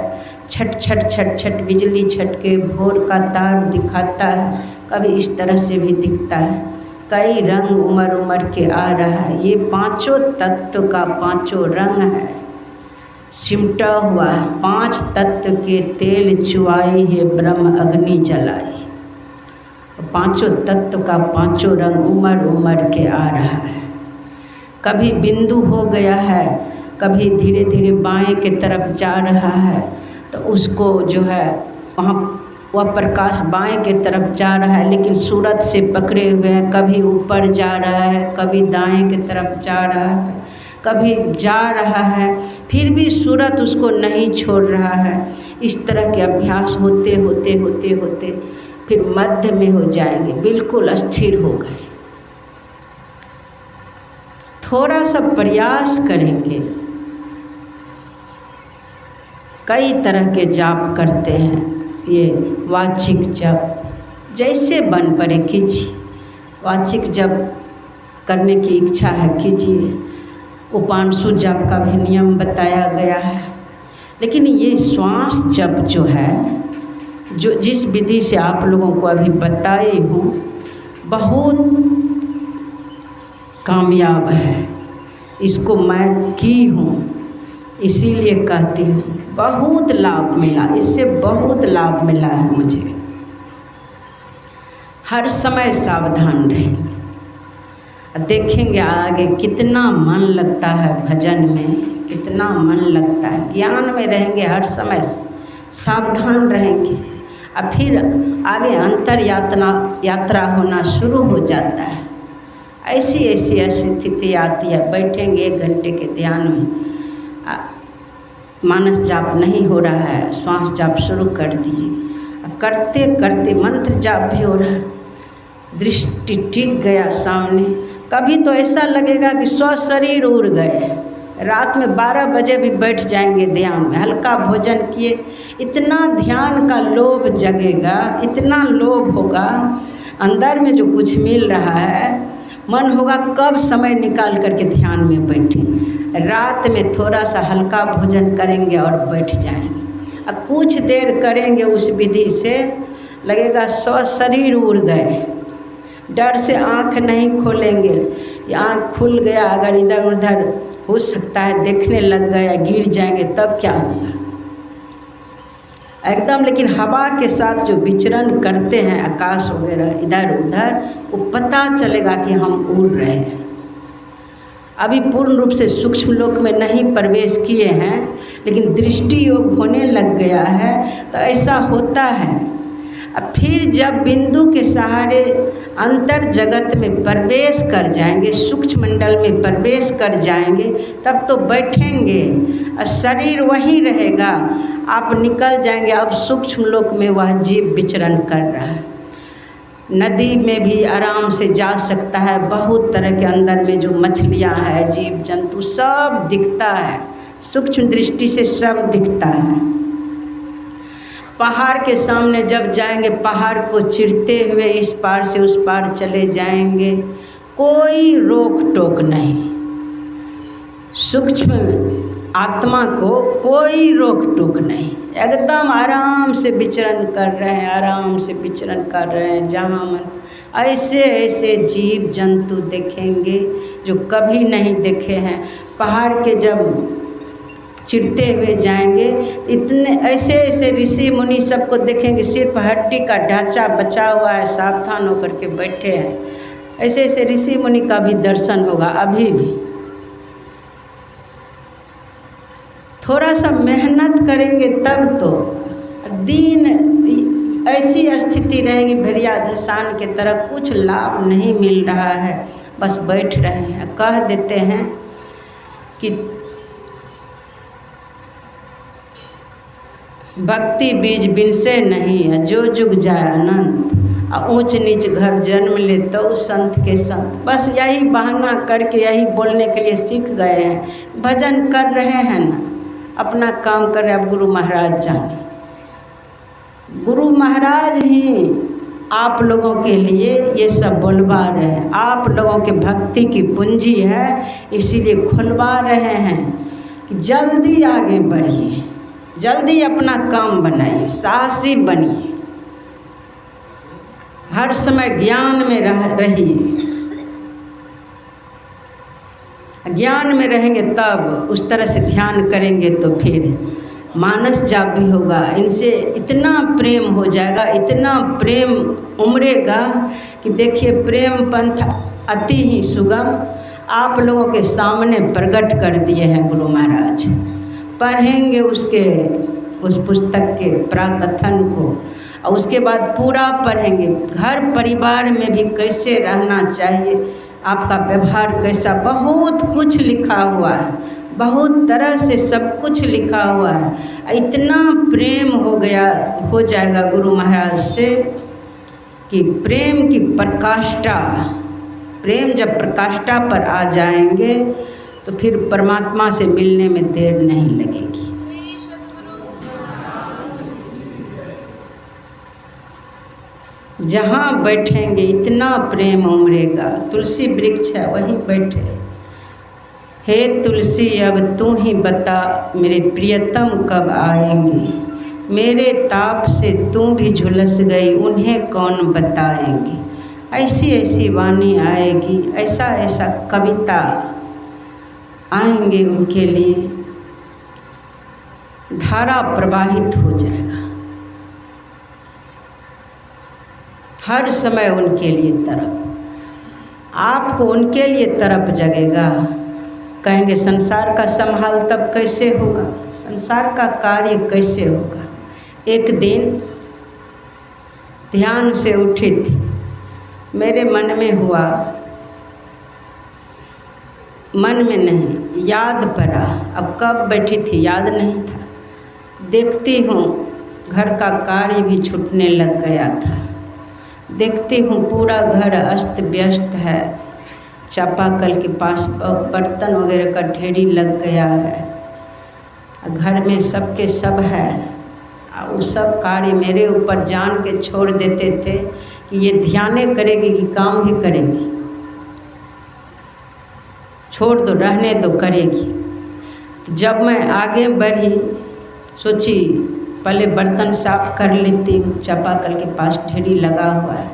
छट छट छट छट बिजली छटके भोर का तार दिखाता है। कभी इस तरह से भी दिखता है। कई रंग उमर उमर के आ रहा है। ये पांचों तत्व का पांचों रंग है, सिमटा हुआ है। 5 तत्व के तेल चुआई है ब्रह्म अग्नि जलाई। पांचों तत्व का पांचों रंग उमर उमर के आ रहा है। कभी बिंदु हो गया है, कभी धीरे धीरे बाएं के तरफ जा रहा है, तो उसको जो है वहाँ वह प्रकाश बाएं के तरफ जा रहा है, लेकिन सूरत से पकड़े हुए हैं। कभी ऊपर जा रहा है, कभी दाएं की तरफ जा रहा है, कभी जा रहा है, फिर भी सूरत उसको नहीं छोड़ रहा है। इस तरह के अभ्यास होते होते होते होते फिर मध्य में हो जाएंगे, बिल्कुल स्थिर हो गए। थोड़ा सा प्रयास करेंगे। कई तरह के जाप करते हैं, ये वाचिक जप जैसे बन पड़े कीजिए। वाचिक जप करने की इच्छा है कीजिए। उपांशु जप का भी नियम बताया गया है। लेकिन ये श्वास जप जो है, जो जिस विधि से आप लोगों को अभी बताई हूँ, बहुत कामयाब है। इसको मैं की हूँ, इसीलिए कहती हूँ। बहुत लाभ मिला, इससे बहुत लाभ मिला है मुझे। हर समय सावधान रहेंगे, देखेंगे आगे कितना मन लगता है भजन में, कितना मन लगता है। ज्ञान में रहेंगे, हर समय सावधान रहेंगे, और फिर आगे अंतर यात्रा होना शुरू हो जाता है। ऐसी ऐसी स्थिति आती है। बैठेंगे 1 घंटे के ध्यान में, मानस जाप नहीं हो रहा है, श्वास जाप शुरू कर दिए। करते करते मंत्र जाप भी हो रहा है, दृष्टि टिक गया सामने। कभी तो ऐसा लगेगा कि शरीर उड़ गए। रात में 12 बजे भी बैठ जाएंगे ध्यान में, हल्का भोजन किए। इतना ध्यान का लोभ जगेगा, इतना लोभ होगा अंदर में, जो कुछ मिल रहा है, मन होगा कब समय निकाल करके ध्यान में बैठे। रात में थोड़ा सा हल्का भोजन करेंगे और बैठ जाएंगे। अब कुछ देर करेंगे उस विधि से, लगेगा शरीर उड़ गए। डर से आँख नहीं खोलेंगे। आँख खुल गया, अगर इधर उधर हो सकता है देखने लग गए, गिर जाएंगे, तब क्या होगा एकदम। लेकिन हवा के साथ जो विचरण करते हैं, आकाश वगैरह इधर उधर, वो पता चलेगा कि हम उड़ रहे हैं। अभी पूर्ण रूप से सूक्ष्म लोक में नहीं प्रवेश किए हैं, लेकिन दृष्टि योग होने लग गया है, तो ऐसा होता है। अब फिर जब बिंदु के सहारे अंतर जगत में प्रवेश कर जाएंगे, सूक्ष्म मंडल में प्रवेश कर जाएंगे, तब तो बैठेंगे और शरीर वहीं रहेगा। आप निकल जाएंगे, अब सूक्ष्म लोक में वह जीव विचरण कर रहा है। नदी में भी आराम से जा सकता है। बहुत तरह के अंदर में जो मछलियाँ हैं, जीव जंतु सब दिखता है, सूक्ष्म दृष्टि से सब दिखता है। पहाड़ के सामने जब जाएंगे, पहाड़ को चीरते हुए इस पार से उस पार चले जाएंगे, कोई रोक टोक नहीं। सूक्ष्म आत्मा को कोई रोक टोक नहीं, एकदम आराम से विचरण कर रहे हैं, आराम से विचरण कर रहे हैं। जहाँ मन ऐसे ऐसे जीव जंतु देखेंगे जो कभी नहीं देखे हैं। पहाड़ के जब चिरते हुए जाएंगे, इतने ऐसे ऐसे ऋषि मुनि सबको देखेंगे, सिर्फ हड्डी का ढांचा बचा हुआ है, सावधान होकर के बैठे हैं। ऐसे ऐसे ऋषि मुनि का भी दर्शन होगा। अभी भी थोड़ा सा मेहनत करेंगे तब तो दिन ऐसी स्थिति रहेगी भेड़िया धसान के तरह, कुछ लाभ नहीं मिल रहा है, बस बैठ रहे हैं। कह देते हैं कि भक्ति बीज बिन से नहीं है, जो जुग जाए अनंत। ऊंच नीच घर जन्म ले तो संत के संत। बस यही बहाना करके यही बोलने के लिए सीख गए हैं। भजन कर रहे हैं ना, अपना काम कर रहे। अब गुरु महाराज जाने, गुरु महाराज ही आप लोगों के लिए ये सब बोलवा रहे हैं। आप लोगों के भक्ति की पूंजी है, इसीलिए खुलवा रहे हैं कि जल्दी आगे बढ़िए, जल्दी अपना काम बनाइए, साहसी बनिए, हर समय ज्ञान में रहिए। ज्ञान में रहेंगे तब उस तरह से ध्यान करेंगे तो फिर मानस जाप भी होगा। इनसे इतना प्रेम हो जाएगा, इतना प्रेम उमड़ेगा कि देखिए प्रेम पंथ अति ही सुगम आप लोगों के सामने प्रकट कर दिए हैं गुरु महाराज। पढ़ेंगे उस पुस्तक के प्राकथन को और उसके बाद पूरा पढ़ेंगे। घर परिवार में भी कैसे रहना चाहिए, आपका व्यवहार कैसा, बहुत कुछ लिखा हुआ है, बहुत तरह से सब कुछ लिखा हुआ है। इतना प्रेम हो जाएगा गुरु महाराज से कि प्रेम की प्रकाष्ठा, प्रेम जब प्रकाष्ठा पर आ जाएंगे तो फिर परमात्मा से मिलने में देर नहीं लगेगी। जहाँ बैठेंगे इतना प्रेम उमड़ेगा। तुलसी वृक्ष है, वहीं बैठे। हे तुलसी अब तू ही बता, मेरे प्रियतम कब आएंगे। मेरे ताप से तू भी झुलस गई, उन्हें कौन बताएंगे। ऐसी ऐसी वाणी आएगी, ऐसा ऐसा कविता आएंगे उनके लिए, धारा प्रवाहित हो जाएगा। हर समय उनके लिए तरफ, आपको उनके लिए तरफ जगेगा। कहेंगे संसार का संभाल तब कैसे होगा, संसार का कार्य कैसे होगा। एक दिन ध्यान से उठी थी, मेरे मन में हुआ, मन में नहीं याद पड़ा। अब कब बैठी थी याद नहीं था। देखती हूँ घर का कार्य भी छूटने लग गया था। देखती हूँ पूरा घर अस्त व्यस्त है, चापाकल के पास बर्तन वगैरह का ढेरी लग गया है। घर में सबके सब है, वो सब कार्य मेरे ऊपर जान के छोड़ देते थे कि ये ध्याने करेगी कि काम भी करेगी। छोड़ दो, रहने दो, करेगी। तो जब मैं आगे बढ़ी, सोची पहले बर्तन साफ कर लेती हूँ, चापाकल के पास ढेरी लगा हुआ है।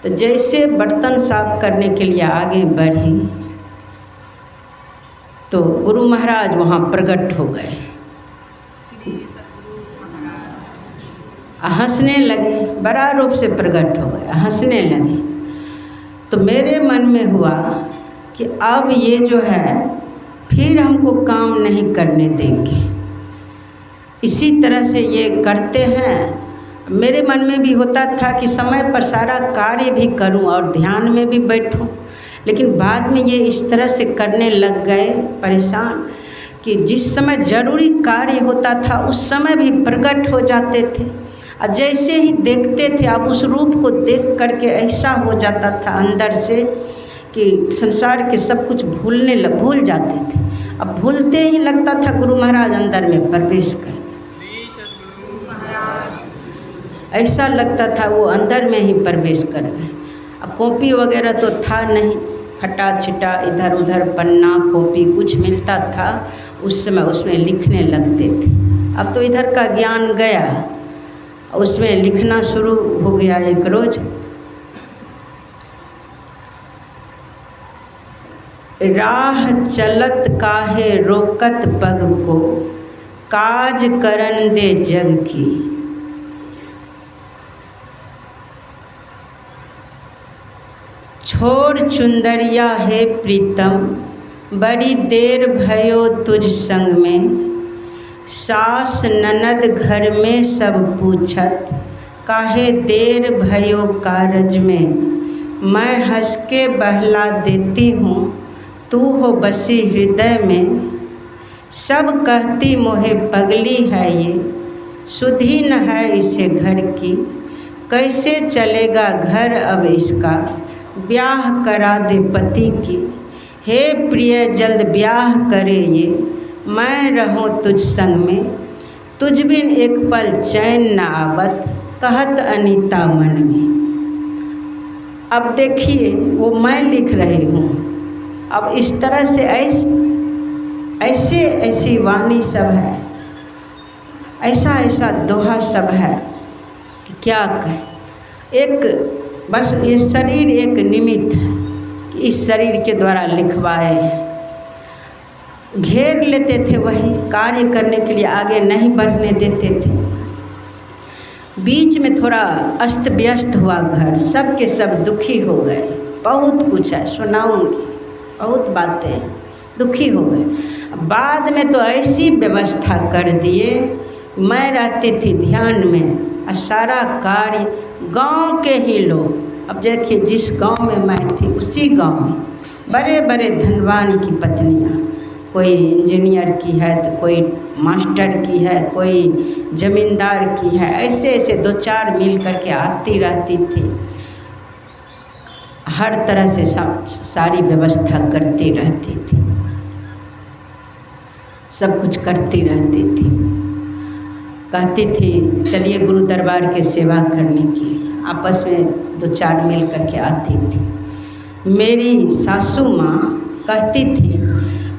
तो जैसे बर्तन साफ करने के लिए आगे बढ़ी तो गुरु महाराज वहाँ प्रकट हो गए, हंसने लगे, बड़ा रूप से प्रकट हो गए, हंसने लगे। तो मेरे मन में हुआ कि अब ये जो है फिर हमको काम नहीं करने देंगे, इसी तरह से ये करते हैं। मेरे मन में भी होता था कि समय पर सारा कार्य भी करूं और ध्यान में भी बैठूं, लेकिन बाद में ये इस तरह से करने लग गए परेशान कि जिस समय जरूरी कार्य होता था उस समय भी प्रकट हो जाते थे। और जैसे ही देखते थे आप उस रूप को देख करके ऐसा हो जाता था अंदर से कि संसार के सब कुछ भूल जाते थे। अब भूलते ही लगता था गुरु महाराज अंदर में प्रवेश कर, ऐसा लगता था वो अंदर में ही प्रवेश कर गए। अब कॉपी वगैरह तो था नहीं, फटा छिटा इधर उधर पन्ना कॉपी कुछ मिलता था उस समय उसमें लिखने लगते थे। अब तो इधर का ज्ञान गया, उसमें लिखना शुरू हो गया। एक रोज राह चलत काहे रोकत पग को, काज करन दे जग की। छोड़ चुंदरिया है प्रीतम, बड़ी देर भयो तुझ संग में। सास ननद घर में सब पूछत, काहे देर भयो कारज में। मैं हंस के बहला देती हूँ, तू हो बसी हृदय में। सब कहती मोहे पगली है ये, सुधी न है इसे घर की। कैसे चलेगा घर अब इसका, ब्याह करा दे पति की। हे प्रिय जल्द ब्याह करे ये, मैं रहूं तुझ संग में। तुझ बिन एक पल चैन न आवत, कहत अनीता मन में। अब देखिए वो मैं लिख रही हूँ। अब इस तरह से ऐसी वाणी सब है, ऐसा दोहा सब है कि क्या कहें। एक बस ये शरीर एक निमित्त है कि इस शरीर के द्वारा लिखवाए। घेर लेते थे, वही कार्य करने के लिए आगे नहीं बढ़ने देते थे। बीच में थोड़ा अस्त व्यस्त हुआ घर, सब के सब दुखी हो गए। बहुत कुछ है सुनाऊंगी, बहुत बातें, दुखी हो गए। बाद में तो ऐसी व्यवस्था कर दिए, मैं रहती थी ध्यान में और सारा कार्य गांव के ही लोग। अब देखिए जिस गांव में मैं थी उसी गांव में बड़े बड़े धनवान की पत्नियां, कोई इंजीनियर की है तो कोई मास्टर की है, कोई जमींदार की है, ऐसे दो चार मिल करके आती रहती थी। हर तरह से सारी व्यवस्था करती रहती थी, सब कुछ करती रहती थी। कहती थी चलिए गुरु दरबार के सेवा करने के लिए, आपस में दो चार मिल करके आती थी। मेरी सासू माँ कहती थी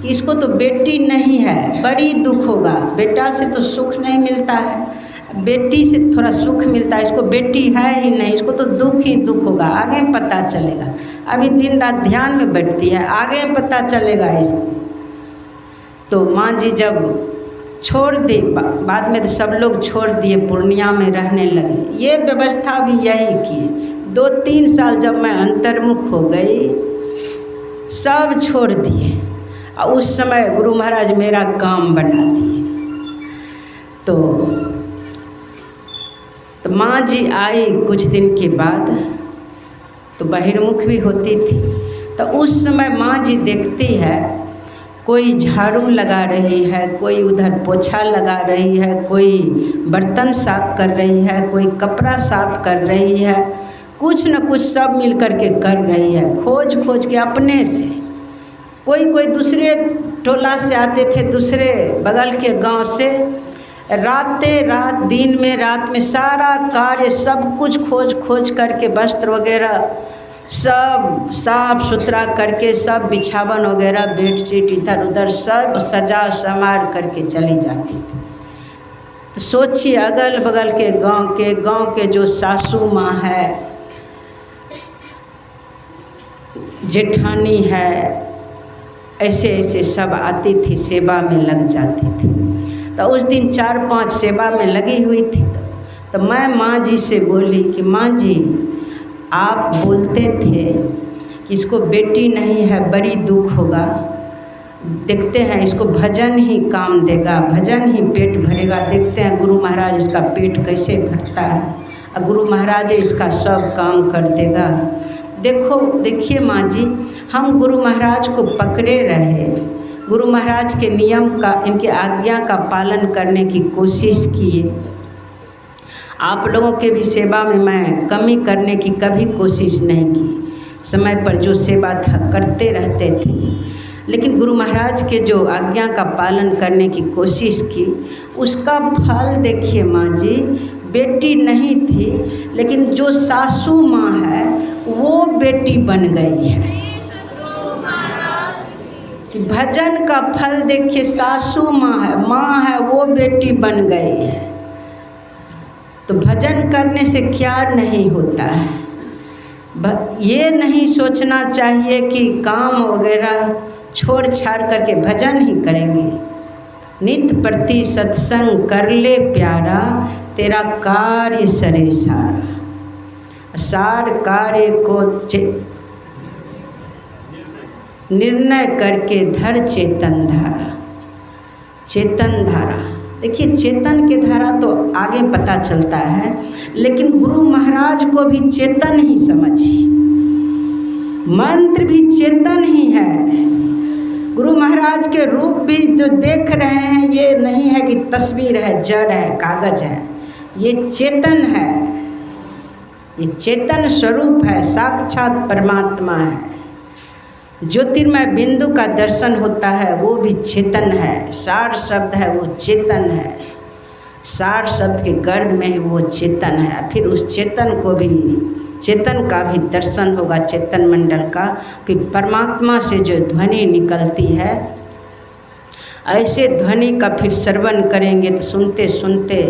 कि इसको तो बेटी नहीं है, बड़ी दुख होगा। बेटा से तो सुख नहीं मिलता है, बेटी से थोड़ा सुख मिलता है, इसको बेटी है ही नहीं, इसको तो दुख ही दुख होगा, आगे पता चलेगा। अभी दिन रात ध्यान में बैठती है, आगे पता चलेगा इसको। तो माँ जी जब छोड़ दी, बाद में तो सब लोग छोड़ दिए, पूर्णिया में रहने लगे। ये व्यवस्था भी यही की। 2-3 साल जब मैं अंतर्मुख हो गई, सब छोड़ दिए और उस समय गुरु महाराज मेरा काम बना दिए। तो माँ जी आई कुछ दिन के बाद, तो बहिर्मुख भी होती थी। तो उस समय माँ जी देखती है कोई झाड़ू लगा रही है, कोई उधर पोछा लगा रही है, कोई बर्तन साफ कर रही है, कोई कपड़ा साफ कर रही है, कुछ न कुछ सब मिल कर के कर रही है, खोज खोज के अपने से। कोई दूसरे टोला से आते थे, दूसरे बगल के गांव से। रात दिन में रात में सारा कार्य सब कुछ खोज खोज करके, वस्त्र वगैरह सब साफ सुथरा करके, सब बिछावन वगैरह बेडशीट इधर उधर सब सजा संवार करके चली जाती थी। तो सोचिए अगल बगल के गांव के जो सासू माँ है, जेठानी है, ऐसे सब आती थी, सेवा में लग जाती थी। तो उस दिन 4-5 सेवा में लगी हुई थी। तो मैं माँ जी से बोली कि माँ जी आप बोलते थे कि इसको बेटी नहीं है, बड़ी दुख होगा, देखते हैं इसको भजन ही काम देगा, भजन ही पेट भरेगा। देखते हैं गुरु महाराज इसका पेट कैसे भरता है और गुरु महाराज इसका सब काम कर देगा। देखिए माँ जी, हम गुरु महाराज को पकड़े रहे, गुरु महाराज के नियम का, इनके आज्ञा का पालन करने की कोशिश किए आप लोगों के भी सेवा में मैं कमी करने की कभी कोशिश नहीं की। समय पर जो सेवा था करते रहते थे, लेकिन गुरु महाराज के जो आज्ञा का पालन करने की कोशिश की, उसका फल देखिए माँ जी। बेटी नहीं थी, लेकिन जो सासू माँ है वो बेटी बन गई है। कि भजन का फल देखिए, सासू माँ है वो बेटी बन गई है। तो भजन करने से क्या नहीं होता है। ये नहीं सोचना चाहिए कि काम वगैरह छोड़ छाड़ करके भजन ही करेंगे। नित प्रति सत्संग कर ले प्यारा, तेरा कार्य सरे सारा। सार कार्य को निर्णय करके धर चेतन धारा। चेतन धारा देखिए, चेतन की धारा तो आगे पता चलता है, लेकिन गुरु महाराज को भी चेतन ही समझिए। मंत्र भी चेतन ही है। गुरु महाराज के रूप भी जो देख रहे हैं, ये नहीं है कि तस्वीर है, जड़ है, कागज है। ये चेतन है, ये चेतन स्वरूप है, साक्षात परमात्मा है। ज्योतिर्मय बिंदु का दर्शन होता है, वो भी चेतन है। सार शब्द है, वो चेतन है। सार शब्द के गर्भ में वो चेतन है। फिर उस चेतन को भी, चेतन का भी दर्शन होगा, चेतन मंडल का। फिर परमात्मा से जो ध्वनि निकलती है, ऐसे ध्वनि का फिर श्रवण करेंगे तो सुनते सुनते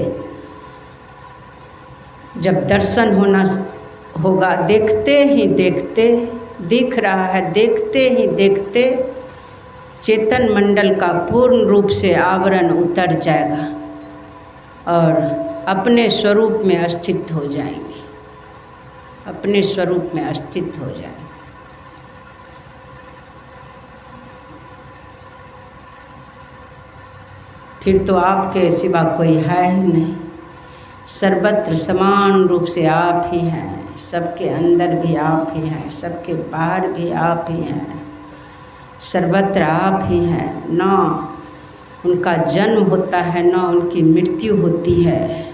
जब दर्शन होना होगा, देखते ही देखते, दिख रहा है, देखते ही देखते चेतन मंडल का पूर्ण रूप से आवरण उतर जाएगा और अपने स्वरूप में स्थित हो जाएंगे, अपने स्वरूप में स्थित हो जाएंगे। फिर तो आपके सिवा कोई है ही नहीं। सर्वत्र समान रूप से आप ही हैं। सबके अंदर भी आप ही हैं, सबके बाहर भी आप ही हैं। सर्वत्र आप ही हैं। ना उनका जन्म होता है, ना उनकी मृत्यु होती है।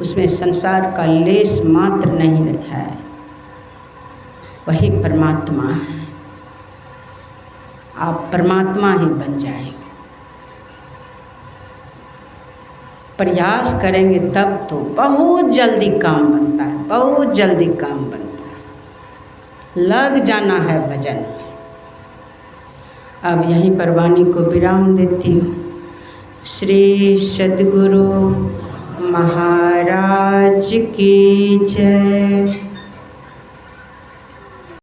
उसमें संसार का लेश मात्र नहीं है। वही परमात्मा है। आप परमात्मा ही बन जाएंगे। प्रयास करेंगे तब तो बहुत जल्दी काम बनता है, बहुत जल्दी काम बनता है। लग जाना है भजन में। अब यहीं पर वाणी को विराम देती हूँ। श्री सद्गुरु महाराज की जय।